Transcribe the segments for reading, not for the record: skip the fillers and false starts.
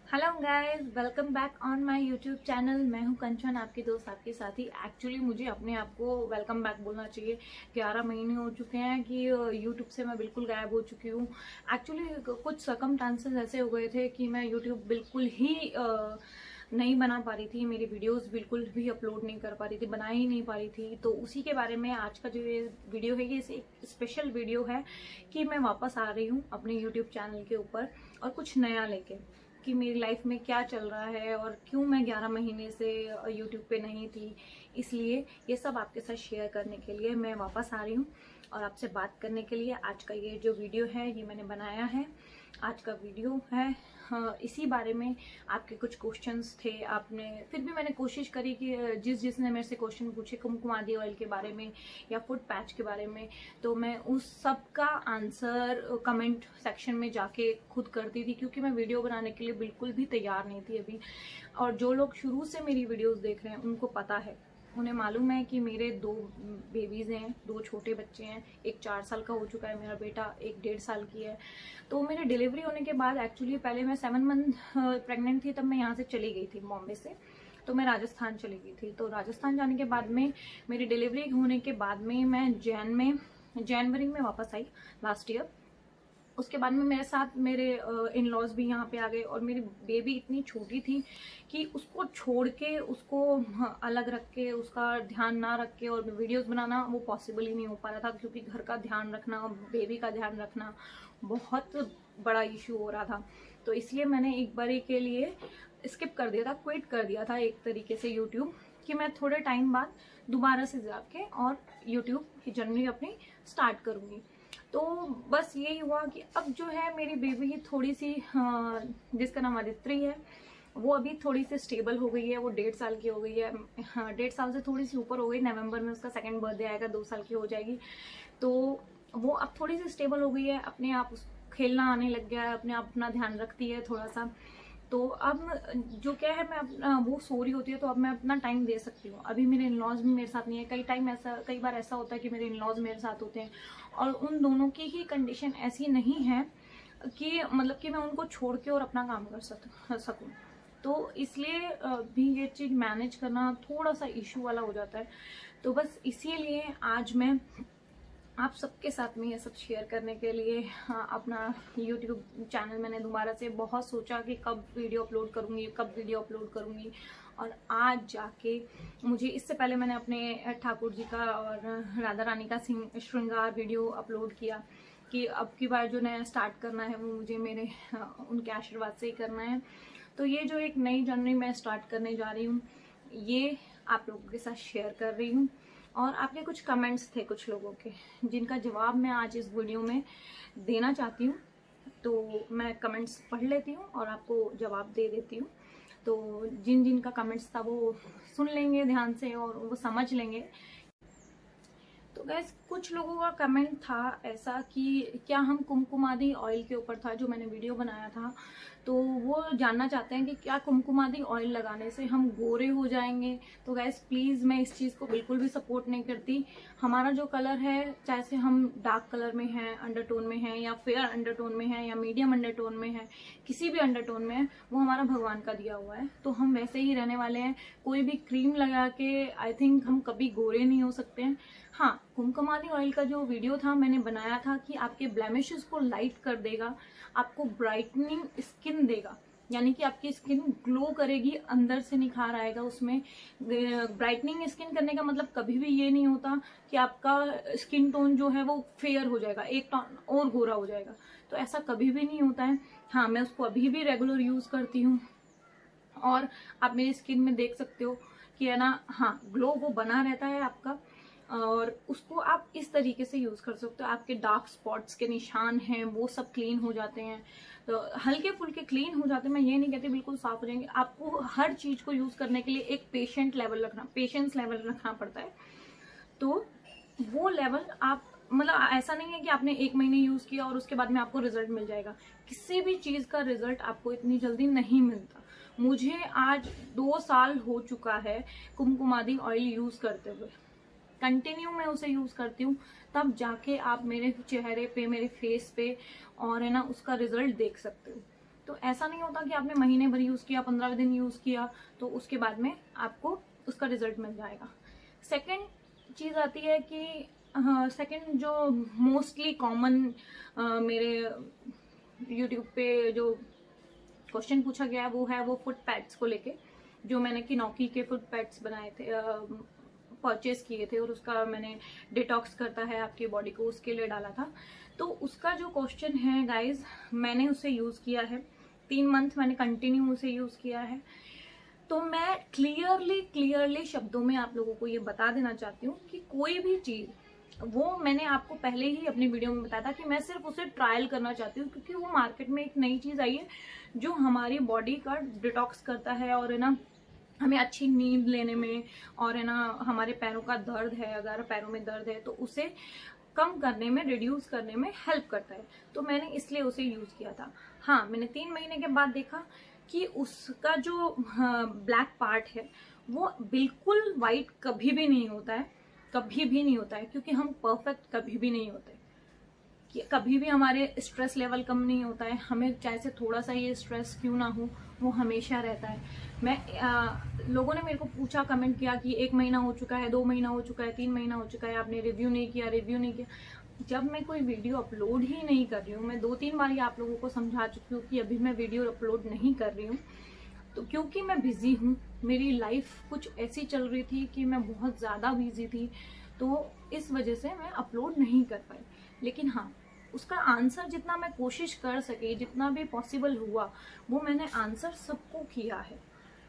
Hello guys, welcome back on my YouTube channel. मैं हूं कंचन, आपकी दोस्त, आपके साथी। एक्चुअली मुझे अपने आप को वेलकम बैक बोलना चाहिए। 11 महीने हो चुके हैं कि यूट्यूब से मैं बिल्कुल गायब हो चुकी हूं। एक्चुअली कुछ सर्कमस्टांसेस ऐसे हो गए थे कि मैं यूट्यूब बिल्कुल ही नहीं बना पा रही थी। मेरी वीडियोस बिल्कुल भी अपलोड नहीं कर पा रही थी, बना ही नहीं पा रही थी। तो उसी के बारे में आज का जो ये वीडियो है, ये एक स्पेशल वीडियो है कि मैं वापस आ रही हूँ अपने यूट्यूब चैनल के ऊपर और कुछ नया लेके, कि मेरी लाइफ में क्या चल रहा है और क्यों मैं 11 महीने से यूट्यूब पे नहीं थी। इसलिए ये सब आपके साथ शेयर करने के लिए मैं वापस आ रही हूँ और आपसे बात करने के लिए आज का ये जो वीडियो है ये मैंने बनाया है। आज का वीडियो है इसी बारे में। आपके कुछ क्वेश्चंस थे, आपने फिर भी मैंने कोशिश करी कि जिसने मेरे से क्वेश्चन पूछे कुमकुमादी ऑयल के बारे में या फुट पैच के बारे में, तो मैं उस सब का आंसर कमेंट सेक्शन में जाके खुद करती थी, क्योंकि मैं वीडियो बनाने के लिए बिल्कुल भी तैयार नहीं थी अभी। और जो लोग शुरू से मेरी वीडियोस देख रहे हैं उनको पता है, उन्हें मालूम है कि मेरे 2 बेबीज हैं, 2 छोटे बच्चे हैं। एक 4 साल का हो चुका है मेरा बेटा, एक 1.5 साल की है। तो मेरे डिलीवरी होने के बाद, एक्चुअली पहले मैं 7 मंथ प्रेग्नेंट थी, तब मैं यहाँ से चली गई थी बॉम्बे से। तो मैं राजस्थान चली गई थी। तो राजस्थान जाने के बाद में, मेरी डिलीवरी होने के बाद में, मैं जनवरी में वापस आई लास्ट ईयर। उसके बाद में मेरे साथ मेरे इन लॉज भी यहाँ पे आ गए और मेरी बेबी इतनी छोटी थी कि उसको छोड़ के, उसको अलग रख के, उसका ध्यान ना रख के और वीडियोस बनाना वो पॉसिबल ही नहीं हो पा रहा था, क्योंकि घर का ध्यान रखना, बेबी का ध्यान रखना बहुत बड़ा इशू हो रहा था। तो इसलिए मैंने एक बारी के लिए स्किप कर दिया था, क्विट कर दिया था एक तरीके से यूट्यूब, कि मैं थोड़े टाइम बाद दोबारा से जाके और यूट्यूब की जर्नी अपनी स्टार्ट करूंगी। तो बस यही हुआ कि अब जो है मेरी बेबी थोड़ी सी जिसका नाम आदित्रि है, वो अभी थोड़ी सी स्टेबल हो गई है। वो 1.5 साल की हो गई है। हाँ, 1.5 साल से थोड़ी सी ऊपर हो गई। नवंबर में उसका 2nd बर्थडे आएगा, 2 साल की हो जाएगी। तो वो अब थोड़ी सी स्टेबल हो गई है, अपने आप खेलना आने लग गया है, अपने आप अपना ध्यान रखती है थोड़ा सा। तो अब जो क्या है, मैं अपना, वो सो रही होती है तो अब मैं अपना टाइम दे सकती हूँ। अभी मेरे इन-लॉज भी मेरे साथ नहीं है। कई बार ऐसा होता है कि मेरे इन-लॉज मेरे साथ होते हैं और उन दोनों की ही कंडीशन ऐसी नहीं है कि मतलब कि मैं उनको छोड़ के और अपना काम कर सकूँ। तो इसलिए भी ये चीज़ मैनेज करना थोड़ा सा इशू वाला हो जाता है। तो बस इसीलिए आज मैं आप सबके साथ में ये सब शेयर करने के लिए अपना YouTube चैनल मैंने दोबारा से बहुत सोचा कि कब वीडियो अपलोड करूंगी। और आज जाके मुझे, इससे पहले मैंने अपने ठाकुर जी का और राधा रानी का श्रृंगार वीडियो अपलोड किया कि अब की बार जो नया स्टार्ट करना है वो मुझे मेरे उनके आशीर्वाद से ही करना है। तो ये जो एक नई जर्नी मैं स्टार्ट करने जा रही हूँ, ये आप लोगों के साथ शेयर कर रही हूँ। और आपके कुछ कमेंट्स थे कुछ लोगों के, जिनका जवाब मैं आज इस वीडियो में देना चाहती हूँ। तो मैं कमेंट्स पढ़ लेती हूँ और आपको जवाब दे देती हूँ। तो जिन जिन का कमेंट्स था वो सुन लेंगे ध्यान से और वो समझ लेंगे। तो गैस, कुछ लोगों का कमेंट था ऐसा कि क्या हम कुमकुमादी ऑयल के ऊपर था जो मैंने वीडियो बनाया था, तो वो जानना चाहते हैं कि क्या कुमकुमादी ऑयल लगाने से हम गोरे हो जाएंगे। तो गैस प्लीज, मैं इस चीज को बिल्कुल भी सपोर्ट नहीं करती। हमारा जो कलर है, चाहे से हम डार्क कलर में है, अंडरटोन में है, या फेयर अंडरटोन में है, या मीडियम अंडरटोन में है, किसी भी अंडरटोन में है, वो हमारा भगवान का दिया हुआ है। तो हम वैसे ही रहने वाले हैं। कोई भी क्रीम लगा के आई थिंक हम कभी गोरे नहीं हो सकते हैं। हाँ, कुमकुमादी ऑयल का जो वीडियो था मैंने बनाया था कि आपके ब्लेमिशेस को लाइट कर देगा, आपको ब्राइटनिंग स्किन देगा, यानी कि आपकी स्किन ग्लो करेगी, अंदर से निखार आएगा उसमें। ब्राइटनिंग स्किन करने का मतलब कभी भी ये नहीं होता कि आपका स्किन टोन जो है वो फेयर हो जाएगा, एक टोन और गोरा हो जाएगा। तो ऐसा कभी भी नहीं होता है। हाँ, मैं उसको अभी भी रेगुलर यूज करती हूँ और आप मेरी स्किन में देख सकते हो कि है ना, हाँ, ग्लो वो बना रहता है आपका। और उसको आप इस तरीके से यूज कर सकते हो। आपके डार्क स्पॉट्स के निशान हैं वो सब क्लीन हो जाते हैं, तो हल्के फुल्के क्लीन हो जाते हैं। मैं ये नहीं कहती बिल्कुल साफ हो जाएंगे। आपको हर चीज को यूज करने के लिए एक पेशेंस लेवल रखना पड़ता है। तो वो लेवल आप, मतलब ऐसा नहीं है कि आपने 1 महीने यूज किया और उसके बाद में आपको रिजल्ट मिल जाएगा। किसी भी चीज का रिजल्ट आपको इतनी जल्दी नहीं मिलता। मुझे आज 2 साल हो चुका है कुमकुमादी ऑयल यूज करते हुए, कंटिन्यू मैं उसे यूज करती हूँ। तब जाके आप मेरे चेहरे पे, मेरे फेस पे और है ना उसका रिजल्ट देख सकते हो। तो ऐसा नहीं होता कि आपने महीने भर यूज़ किया, 15 दिन यूज़ किया तो उसके बाद में आपको उसका रिजल्ट मिल जाएगा। सेकेंड चीज़ आती है कि सेकेंड जो मोस्टली कॉमन मेरे यूट्यूब पे जो क्वेश्चन पूछा गया है वो फुट पैड्स को लेके, जो मैंने किनोकी के फुट पैड्स बनाए थे, परचेज किए थे और उसका मैंने डिटॉक्स करता है आपकी बॉडी को, उसके लिए डाला था। तो उसका जो क्वेश्चन है गाइज, मैंने उसे यूज़ किया है 3 मंथ मैंने कंटिन्यू उसे यूज़ किया है। तो मैं क्लियरली शब्दों में आप लोगों को ये बता देना चाहती हूँ कि कोई भी चीज़, वो मैंने आपको पहले ही अपनी वीडियो में बताया था कि मैं सिर्फ उसे ट्रायल करना चाहती हूँ, क्योंकि वो मार्केट में एक नई चीज़ आई है जो हमारी बॉडी का डिटॉक्स करता है और है ना हमें अच्छी नींद लेने में, और है ना हमारे पैरों का दर्द है, अगर पैरों में दर्द है तो उसे कम करने में, रिड्यूस करने में हेल्प करता है। तो मैंने इसलिए उसे यूज़ किया था। हाँ, मैंने 3 महीने के बाद देखा कि उसका जो ब्लैक पार्ट है वो बिल्कुल वाइट कभी भी नहीं होता है, कभी भी नहीं होता है, क्योंकि हम परफेक्ट कभी भी नहीं होते, कि कभी भी हमारे स्ट्रेस लेवल कम नहीं होता है, हमें चाहे से थोड़ा सा ये स्ट्रेस क्यों ना हो, वो हमेशा रहता है। लोगों ने मेरे को पूछा, कमेंट किया कि 1 महीना हो चुका है, 2 महीना हो चुका है, 3 महीना हो चुका है, आपने रिव्यू नहीं किया। जब मैं कोई वीडियो अपलोड ही नहीं कर रही हूँ, मैं 2-3 बार ही आप लोगों को समझा चुकी हूँ कि अभी मैं वीडियो अपलोड नहीं कर रही हूँ, तो क्योंकि मैं बिजी हूँ, मेरी लाइफ कुछ ऐसी चल रही थी कि मैं बहुत ज़्यादा बिजी थी, तो इस वजह से मैं अपलोड नहीं कर पाई। लेकिन हाँ, उसका आंसर जितना मैं कोशिश कर सकी, जितना भी पॉसिबल हुआ, वो मैंने आंसर सबको किया है।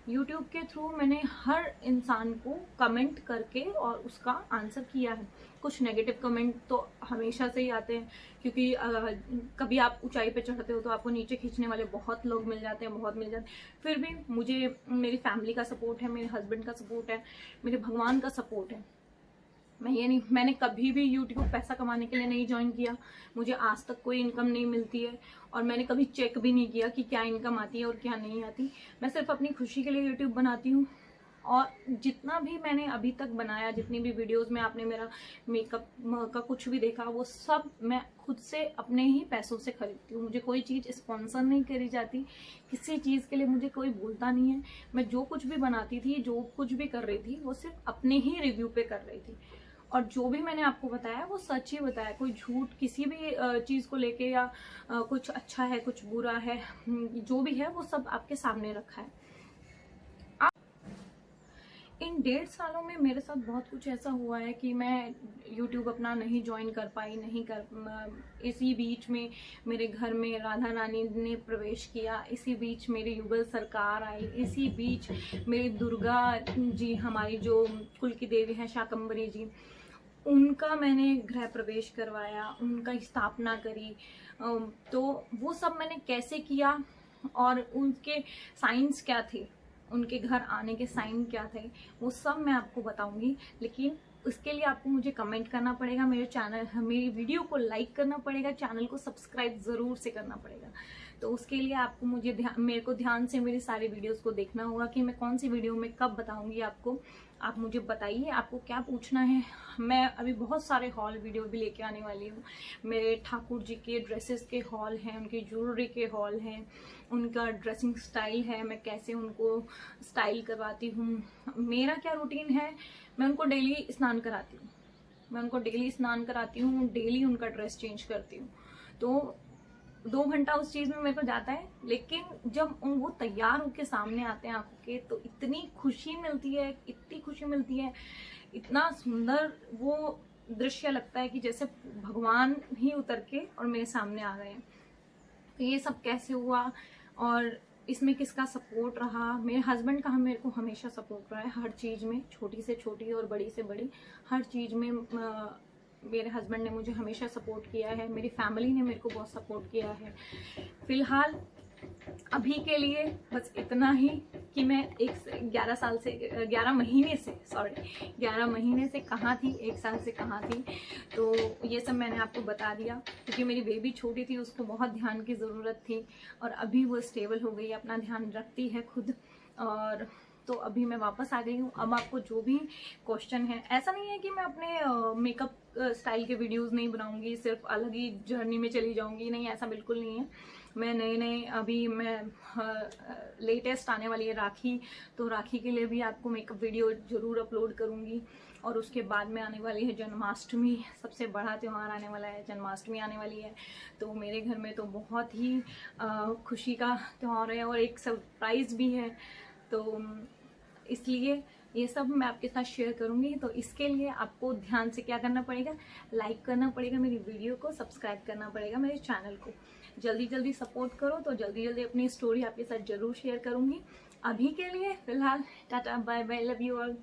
यूट्यूब के थ्रू मैंने हर इंसान को कमेंट करके और उसका आंसर किया है। कुछ नेगेटिव कमेंट तो हमेशा से ही आते हैं, क्योंकि कभी आप ऊंचाई पे चढ़ते हो तो आपको नीचे खींचने वाले बहुत लोग मिल जाते हैं, फिर भी मुझे मेरी फैमिली का सपोर्ट है, मेरे हस्बैंड का सपोर्ट है, मेरे भगवान का सपोर्ट है। मैंने कभी भी यूट्यूब पैसा कमाने के लिए नहीं ज्वाइन किया, मुझे आज तक कोई इनकम नहीं मिलती है और मैंने कभी चेक भी नहीं किया कि क्या इनकम आती है और क्या नहीं आती। मैं सिर्फ अपनी खुशी के लिए यूट्यूब बनाती हूँ, और जितना भी मैंने अभी तक बनाया, जितनी भी वीडियोस में आपने मेरा मेकअप का कुछ भी देखा, वो सब मैं खुद से अपने ही पैसों से खरीदती हूँ। मुझे कोई चीज़ स्पॉन्सर नहीं करी जाती, किसी चीज़ के लिए मुझे कोई बोलता नहीं है। मैं जो कुछ भी बनाती थी, जो कुछ भी कर रही थी, वो सिर्फ अपने ही रिव्यू पे कर रही थी, और जो भी मैंने आपको बताया वो सच ही बताया। कोई झूठ किसी भी चीज़ को लेके, या कुछ अच्छा है कुछ बुरा है, जो भी है वो सब आपके सामने रखा है। इन 1.5 सालों में मेरे साथ बहुत कुछ ऐसा हुआ है कि मैं YouTube अपना नहीं ज्वाइन कर पाई, इसी बीच में मेरे घर में राधा रानी ने प्रवेश किया, इसी बीच मेरी युगल सरकार आई, इसी बीच मेरी दुर्गा जी, हमारी जो कुल की देवी हैं शाकंभरी जी, उनका मैंने गृह प्रवेश करवाया, उनका स्थापना करी। तो वो सब मैंने कैसे किया और उनके साइंस क्या थे, उनके घर आने के साइन क्या थे, वो सब मैं आपको बताऊंगी। लेकिन उसके लिए आपको मुझे कमेंट करना पड़ेगा, मेरी वीडियो को लाइक करना पड़ेगा, चैनल को सब्सक्राइब ज़रूर से करना पड़ेगा। तो उसके लिए आपको मेरे को ध्यान से मेरी सारी वीडियोस को देखना होगा कि मैं कौन सी वीडियो में कब बताऊंगी आपको। आप मुझे बताइए आपको क्या पूछना है। मैं अभी बहुत सारे हॉल वीडियो भी लेके आने वाली हूँ। मेरे ठाकुर जी के ड्रेसेस के हॉल हैं, उनकी ज्वेलरी के हॉल हैं, उनका ड्रेसिंग स्टाइल है, मैं कैसे उनको स्टाइल करवाती हूँ, मेरा क्या रूटीन है। मैं उनको डेली स्नान कराती हूँ, डेली उनका ड्रेस चेंज करती हूँ। तो 2 घंटा उस चीज में मेरे को जाता है, लेकिन जब वो तैयार होके सामने आते हैं आंखों के, तो इतनी खुशी मिलती है, इतना सुंदर वो दृश्य लगता है कि जैसे भगवान ही उतर के और मेरे सामने आ गए हैं। तो ये सब कैसे हुआ और इसमें किसका सपोर्ट रहा। मेरे हस्बैंड का मेरे को हमेशा सपोर्ट रहा है, हर चीज में, छोटी से छोटी और बड़ी से बड़ी, हर चीज में मेरे हस्बैंड ने मुझे हमेशा सपोर्ट किया है। मेरी फैमिली ने मेरे को बहुत सपोर्ट किया है। फिलहाल अभी के लिए बस इतना ही कि मैं 11 महीने से कहाँ थी, 1 साल से कहाँ थी। तो ये सब मैंने आपको बता दिया, क्योंकि मेरी बेबी छोटी थी, उसको बहुत ध्यान की ज़रूरत थी, और अभी वो स्टेबल हो गई, अपना ध्यान रखती है खुद। और तो अभी मैं वापस आ गई हूँ। अब आपको जो भी क्वेश्चन है, ऐसा नहीं है कि मैं अपने मेकअप स्टाइल के वीडियोस नहीं बनाऊंगी, सिर्फ अलग ही जर्नी में चली जाऊंगी, नहीं, ऐसा बिल्कुल नहीं है। मैं नए अभी मैं लेटेस्ट आने वाली है राखी, तो राखी के लिए भी आपको मेकअप वीडियो ज़रूर अपलोड करूँगी। और उसके बाद में आने वाली है जन्माष्टमी, सबसे बड़ा त्यौहार आने वाला है, जन्माष्टमी आने वाली है। तो मेरे घर में तो बहुत ही खुशी का त्यौहार है और एक सरप्राइज़ भी है, तो इसलिए ये सब मैं आपके साथ शेयर करूंगी। तो इसके लिए आपको ध्यान से क्या करना पड़ेगा, लाइक करना पड़ेगा मेरी वीडियो को, सब्सक्राइब करना पड़ेगा मेरे चैनल को। जल्दी जल्दी सपोर्ट करो, तो जल्दी जल्दी अपनी स्टोरी आपके साथ जरूर शेयर करूंगी। अभी के लिए फिलहाल tata bye bye, love you all.